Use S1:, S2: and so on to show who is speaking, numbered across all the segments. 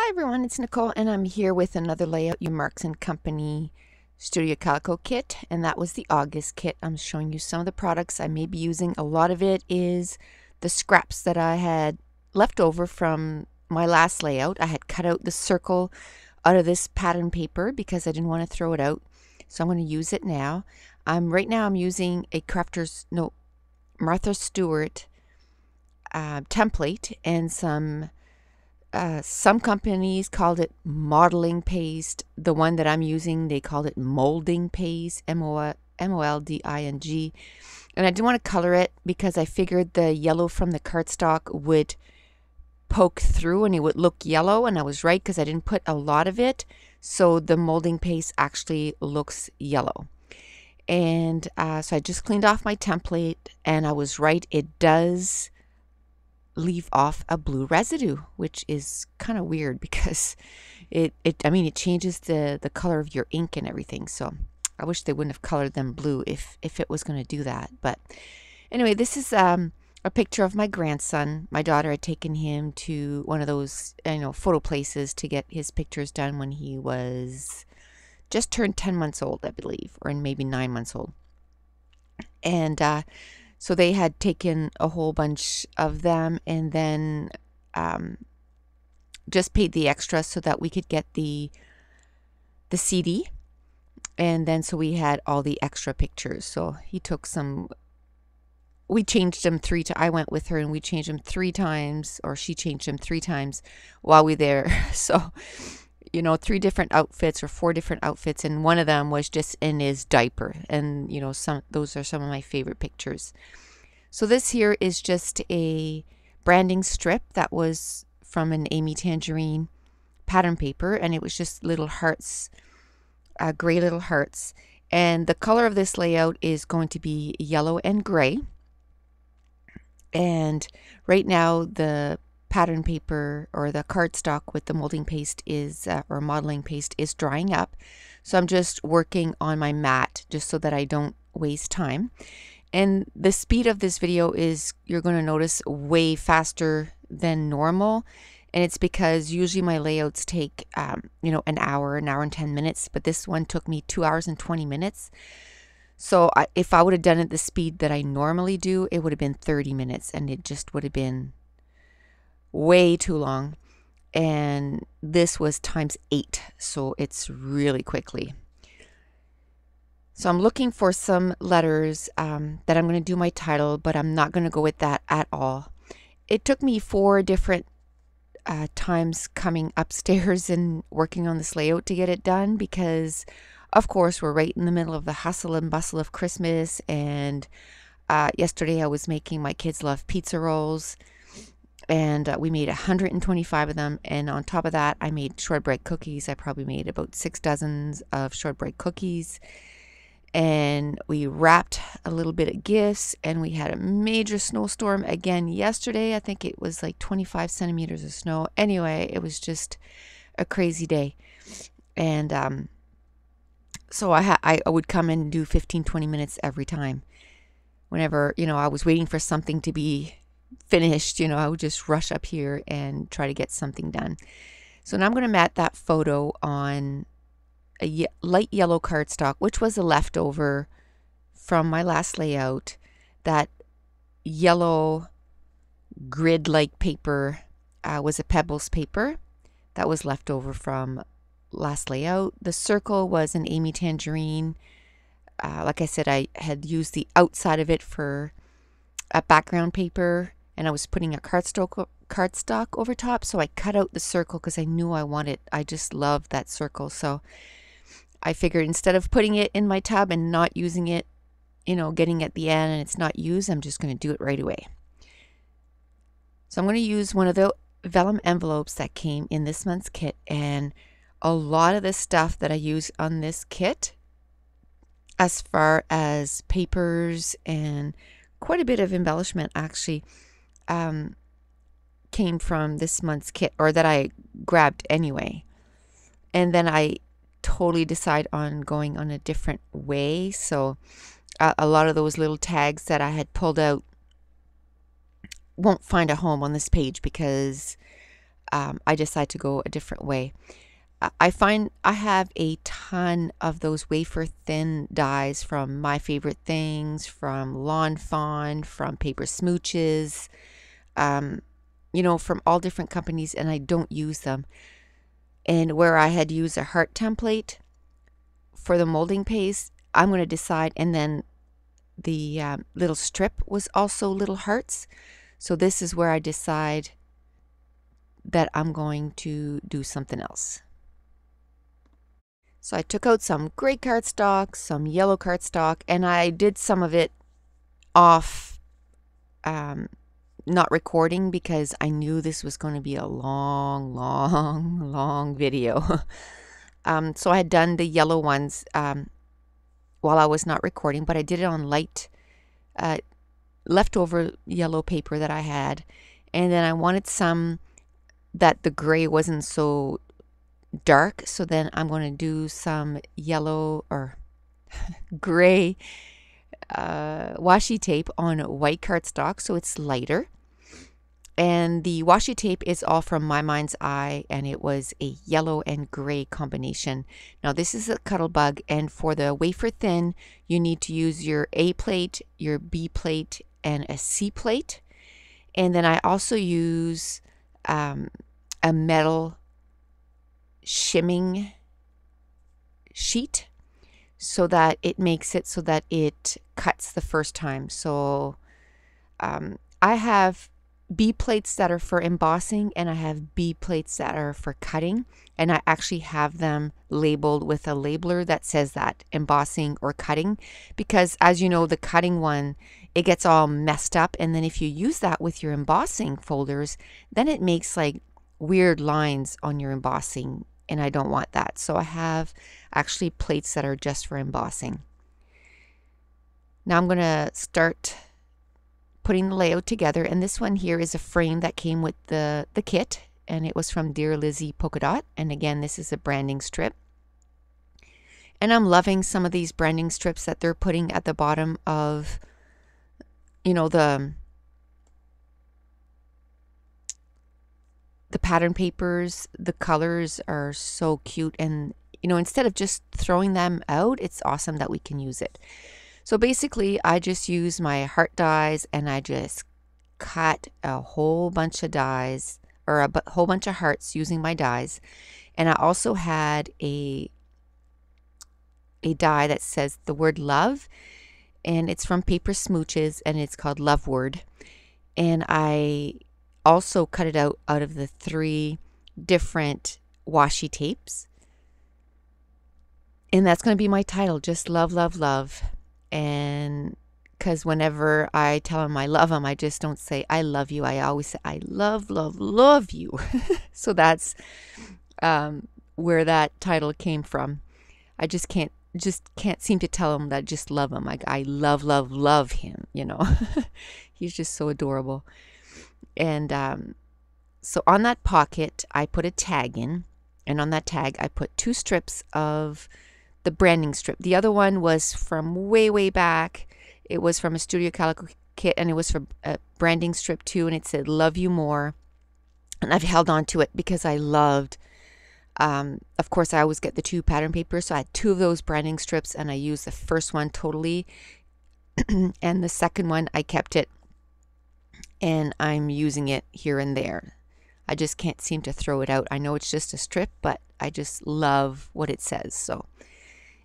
S1: Hi everyone, it's Nicole and I'm here with another layout Marks & Company Studio Calico kit, and that was the August kit. I'm showing you some of the products I may be using. A lot of it is the scraps that I had left over from my last layout. I had cut out the circle out of this pattern paper because I didn't want to throw it out, so I'm going to use it now. Right now I'm using a Martha Stewart template and some companies called it modeling paste. The one that I'm using, they called it molding paste, MOLDING. And I didn't want to color it because I figured the yellow from the cardstock would poke through and it would look yellow. And I was right because I didn't put a lot of it. So the molding paste actually looks yellow. And so I just cleaned off my template and I was right. It does leave off a blue residue, which is kind of weird because it changes the color of your ink and everything. So I wish they wouldn't have colored them blue if it was going to do that. But anyway, this is a picture of my grandson. My daughter had taken him to one of those photo places to get his pictures done when he was just turned 10 months old, I believe, or maybe 9 months old. And so they had taken a whole bunch of them and then just paid the extra so that we could get the CD. And then so we had all the extra pictures. So he took some, we changed them I went with her and we changed them 3 times, or she changed them 3 times while we were there. So 3 different outfits or 4 different outfits, and one of them was just in his diaper. And those are some of my favorite pictures. So this here is just a branding strip that was from an Amy Tangerine pattern paper, and it was just little hearts, gray little hearts. And the color of this layout is going to be yellow and gray. And right now the pattern paper or the cardstock with the molding paste or modeling paste is drying up. So I'm just working on my mat just so that I don't waste time. And the speed of this video is, you're going to notice, way faster than normal. And it's because usually my layouts take an hour and 10 minutes, but this one took me 2 hours and 20 minutes. So if I would have done it the speed that I normally do, it would have been 30 minutes and it just would have been way too long. And this was times 8, so it's really quickly. So I'm looking for some letters that I'm going to do my title, but I'm not going to go with that at all. It took me 4 different times coming upstairs and working on this layout to get it done because, of course, we're right in the middle of the hustle and bustle of Christmas. And yesterday I was making my kids love pizza rolls. And we made 125 of them. And on top of that, I made shortbread cookies. I probably made about 6 dozens of shortbread cookies. And we wrapped a little bit of gifts. And we had a major snowstorm again yesterday. I think it was like 25 centimeters of snow. Anyway, it was just a crazy day. And so I would come in and do 15-20 minutes every time. Whenever, I was waiting for something to be finished, I would just rush up here and try to get something done. So now I'm going to mat that photo on a light yellow cardstock, which was a leftover from my last layout. That yellow grid-like paper was a Pebbles paper that was left over from last layout. The circle was an Amy Tangerine. Like I said, I had used the outside of it for a background paper, and I was putting a cardstock over top, so I cut out the circle because I knew I just loved that circle. So I figured instead of putting it in my tub and not using it, getting at the end and it's not used, I'm just going to do it right away. So I'm going to use one of the vellum envelopes that came in this month's kit, and a lot of the stuff that I use on this kit, as far as papers and quite a bit of embellishment actually, came from this month's kit, or that I grabbed anyway. And then I totally decide on going on a different way. So a lot of those little tags that I had pulled out won't find a home on this page because I decide to go a different way. I find I have a ton of those wafer thin dies from My Favorite Things, from Lawn Fawn, from Paper Smooches, from all different companies, and I don't use them. And where I had used a heart template for the molding paste, I'm going to decide, and then the little strip was also little hearts. So this is where I decide that I'm going to do something else. So I took out some gray cardstock, some yellow cardstock, and I did some of it off, not recording, because I knew this was going to be a long, long, long video. So I had done the yellow ones while I was not recording, but I did it on light, leftover yellow paper that I had. And then I wanted some that the gray wasn't so dark, so then I'm going to do some yellow or gray washi tape on white cardstock so it's lighter. And the washi tape is all from My Mind's Eye, and it was a yellow and gray combination. Now this is a Cuttlebug, and for the wafer thin you need to use your A plate, your B plate, and a C plate. And then I also use a metal shimming sheet so that it makes it so that it cuts the first time. So I have B plates that are for embossing, and I have B plates that are for cutting, and I actually have them labeled with a labeler that says that embossing or cutting, because as you know, the cutting one, it gets all messed up, and then if you use that with your embossing folders, then it makes like weird lines on your embossing, and I don't want that. So I have actually plates that are just for embossing. Now I'm going to start putting the layout together, and this one here is a frame that came with the kit, and it was from Dear Lizzie Polka Dot. And again, this is a branding strip, and I'm loving some of these branding strips that they're putting at the bottom of, the pattern papers. The colors are so cute, and instead of just throwing them out, it's awesome that we can use it. So basically I just use my heart dies, and I just cut a whole bunch of dies, or a whole bunch of hearts using my dies. And I also had a die that says the word love, and it's from Paper Smooches, and it's called Love Word. And I also cut it out of the 3 different washi tapes, and that's going to be my title, just love, love, love. And because whenever I tell them I love them, I just don't say I love you, I always say I love, love, love you. So that's where that title came from. I just can't seem to tell him that I just love him. Like, I love, love, love him, He's just so adorable. And so on that pocket I put a tag in, and on that tag I put 2 strips of the branding strip. The other one was from way back. It was from a Studio Calico kit, and it was for a branding strip too, and it said love you more. And I've held on to it because I loved, of course I always get the 2 pattern papers, so I had 2 of those branding strips, and I used the first one totally and the second one I kept it, and I'm using it here and there. I just can't seem to throw it out. I know it's just a strip, but I just love what it says. So,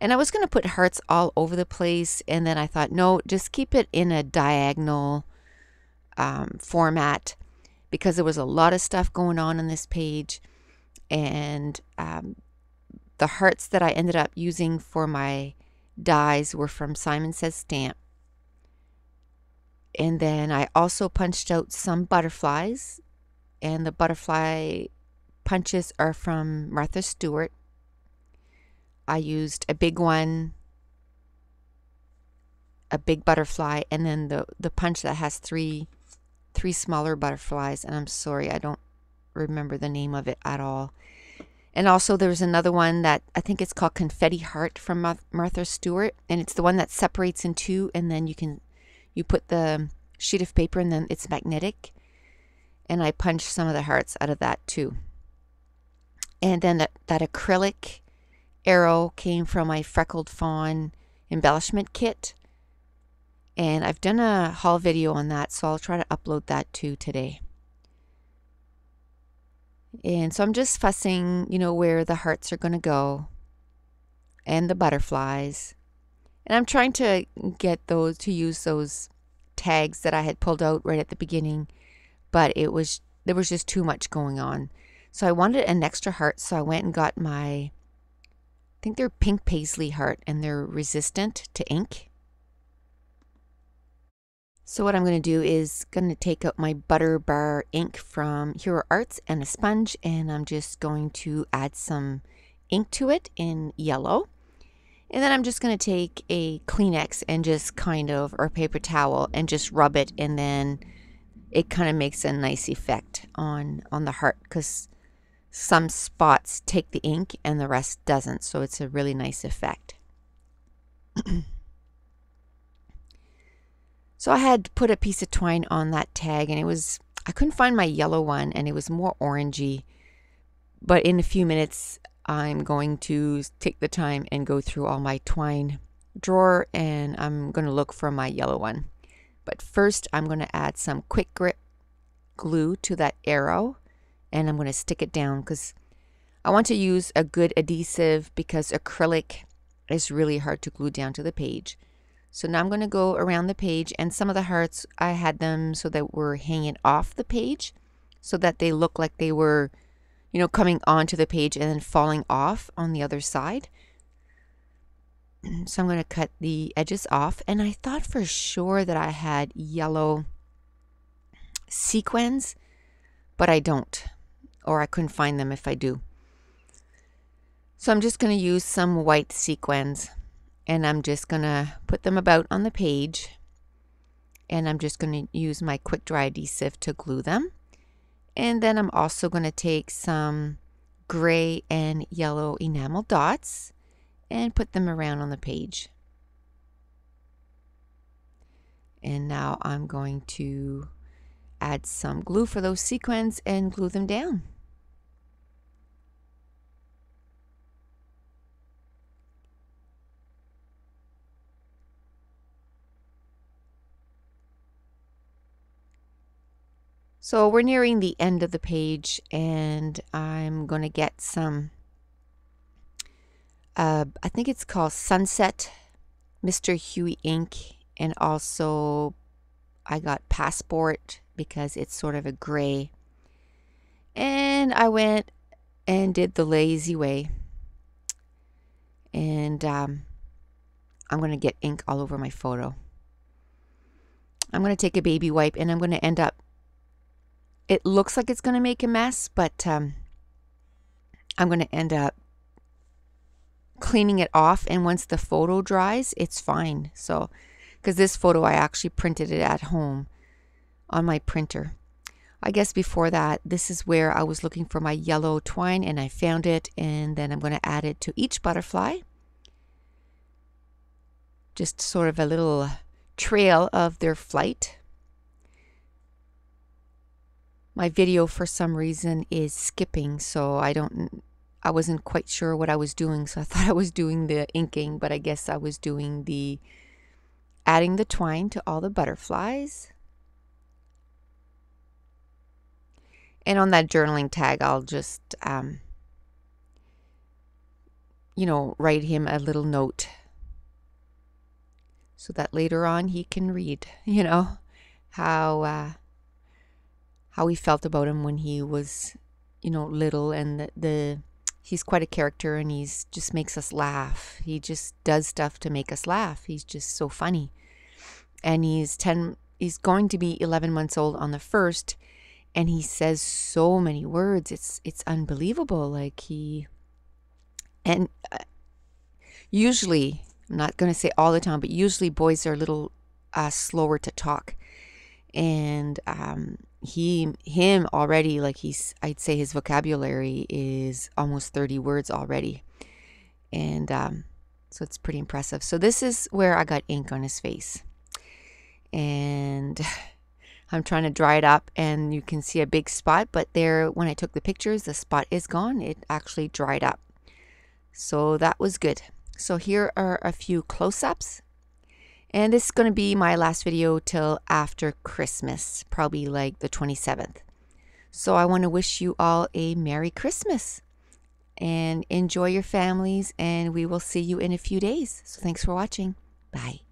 S1: and I was going to put hearts all over the place, and then I thought, no, just keep it in a diagonal format, because there was a lot of stuff going on this page. And the hearts that I ended up using for my dies were from Simon Says Stamp. And then I also punched out some butterflies, and the butterfly punches are from Martha Stewart. I used a big one, a big butterfly, and then the punch that has three smaller butterflies, and I'm sorry, I don't remember the name of it at all. And also there's another one that I think it's called Confetti Heart from Martha Stewart, and it's the one that separates in 2, and then you put the sheet of paper, and then it's magnetic. and I punched some of the hearts out of that too. And then that acrylic arrow came from my Freckled Fawn embellishment kit, and I've done a haul video on that, so I'll try to upload that too today. And so I'm just fussing, you know, where the hearts are going to go and the butterflies. And I'm trying to get those, to use those tags that I had pulled out right at the beginning, but there was just too much going on. So I wanted an extra heart, so I went and got I think they're pink paisley heart, and they're resistant to ink. So what I'm going to do is going to take out my butter bar ink from Hero Arts and a sponge, and I'm just going to add some ink to it in yellow. And then I'm just going to take a Kleenex and just kind of, or a paper towel, and just rub it, and then it kind of makes a nice effect on the heart, because some spots take the ink and the rest doesn't, so it's a really nice effect. So I had put a piece of twine on that tag, and I couldn't find my yellow one, and it was more orangey. But in a few minutes, I'm going to take the time and go through all my twine drawer, and I'm going to look for my yellow one. But first, I'm going to add some quick grip glue to that arrow, and I'm going to stick it down, because I want to use a good adhesive, because acrylic is really hard to glue down to the page. So now I'm going to go around the page, and some of the hearts, I had them so that we're hanging off the page, so that they look like they were, you know, coming onto the page and then falling off on the other side. So I'm going to cut the edges off, and I thought for sure that I had yellow sequins, but I don't, or I couldn't find them if I do. So I'm just going to use some white sequins, and I'm just going to put them about on the page, and I'm just going to use my quick dry adhesive to glue them. And then I'm also going to take some gray and yellow enamel dots and put them around on the page. And now I'm going to add some glue for those sequins and glue them down. So we're nearing the end of the page, and I'm going to get some, I think it's called Sunset Mr. Huey ink, and also I got Passport because it's sort of a gray. And I went and did the lazy way, and I'm going to get ink all over my photo. I'm going to take a baby wipe, and I'm going to end up, it looks like it's going to make a mess, but I'm going to end up cleaning it off, and once the photo dries, it's fine. So, because this photo, I actually printed it at home on my printer. I guess before that, this is where I was looking for my yellow twine, and I found it, and then I'm going to add it to each butterfly. Just sort of a little trail of their flight. My video, for some reason, is skipping, so I wasn't quite sure what I was doing, so I thought I was doing the inking, but I guess I was doing the adding the twine to all the butterflies. And on that journaling tag, I'll just, you know, write him a little note so that later on he can read, you know, how he felt about him when he was, you know, little, and he's quite a character, and he's just makes us laugh. He just does stuff to make us laugh. He's just so funny. And he's going to be 11 months old on the 1st, and he says so many words. It's unbelievable. Like usually, I'm not going to say all the time, but usually boys are a little slower to talk. And him already, like I'd say his vocabulary is almost 30 words already. And so it's pretty impressive. So this is where I got ink on his face. And I'm trying to dry it up and you can see a big spot, but there, when I took the pictures, the spot is gone. It actually dried up. So that was good. So here are a few close-ups. And this is going to be my last video till after Christmas, probably like the 27th. So I want to wish you all a Merry Christmas and enjoy your families, and we will see you in a few days. So thanks for watching. Bye.